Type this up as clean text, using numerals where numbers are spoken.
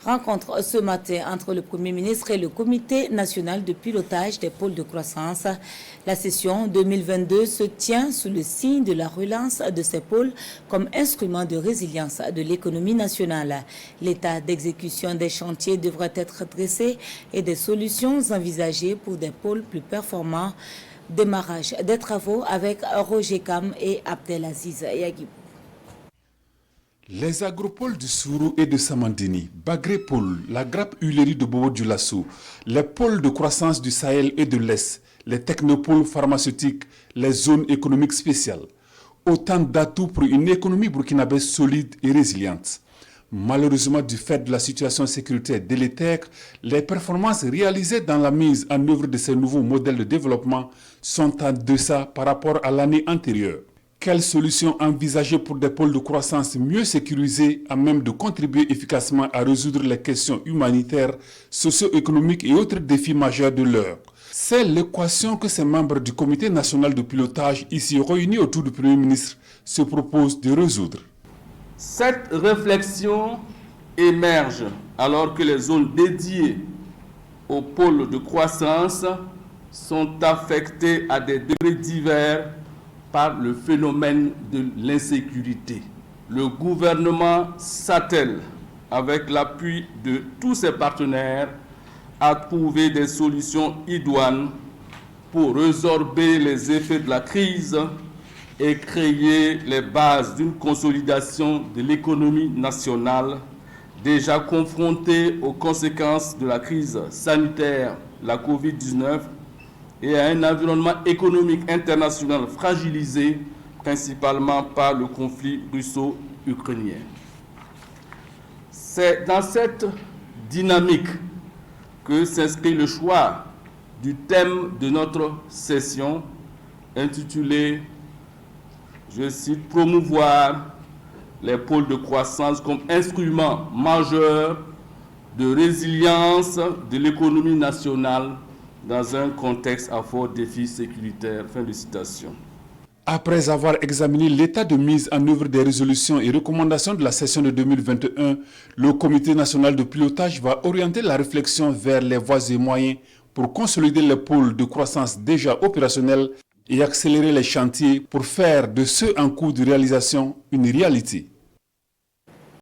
Rencontre ce matin entre le Premier ministre et le Comité national de pilotage des pôles de croissance. La session 2022 se tient sous le signe de la relance de ces pôles comme instrument de résilience de l'économie nationale. L'état d'exécution des chantiers devrait être dressé et des solutions envisagées pour des pôles plus performants. Démarrage des travaux avec Roger Kam et Abdelaziz Yagib. Les agropoles de Sourou et de Samandini, Bagré Pôle, la grappe huilerie de Bobo du Lasso, les pôles de croissance du Sahel et de l'Est, les technopoles pharmaceutiques, les zones économiques spéciales. Autant d'atouts pour une économie burkinabé solide et résiliente. Malheureusement, du fait de la situation sécuritaire délétère, les performances réalisées dans la mise en œuvre de ces nouveaux modèles de développement sont en deçà par rapport à l'année antérieure. Quelles solutions envisager pour des pôles de croissance mieux sécurisés à même de contribuer efficacement à résoudre les questions humanitaires, socio-économiques et autres défis majeurs de l'heure? C'est l'équation que ces membres du Comité national de pilotage, ici réunis autour du Premier ministre, se proposent de résoudre. Cette réflexion émerge alors que les zones dédiées aux pôles de croissance sont affectées à des degrés divers par le phénomène de l'insécurité. Le gouvernement s'attelle, avec l'appui de tous ses partenaires, à trouver des solutions idoines pour résorber les effets de la crise et créer les bases d'une consolidation de l'économie nationale déjà confrontée aux conséquences de la crise sanitaire, la Covid-19, et à un environnement économique international fragilisé, principalement par le conflit russo-ukrainien. C'est dans cette dynamique que s'inscrit le choix du thème de notre session, intitulé, je cite, « Promouvoir les pôles de croissance comme instrument majeur de résilience de l'économie nationale dans un contexte à fort défi sécuritaire ». Fin de citation. Après avoir examiné l'état de mise en œuvre des résolutions et recommandations de la session de 2021, le Comité national de pilotage va orienter la réflexion vers les voies et moyens pour consolider les pôles de croissance déjà opérationnels et accélérer les chantiers pour faire de ceux en cours de réalisation une réalité.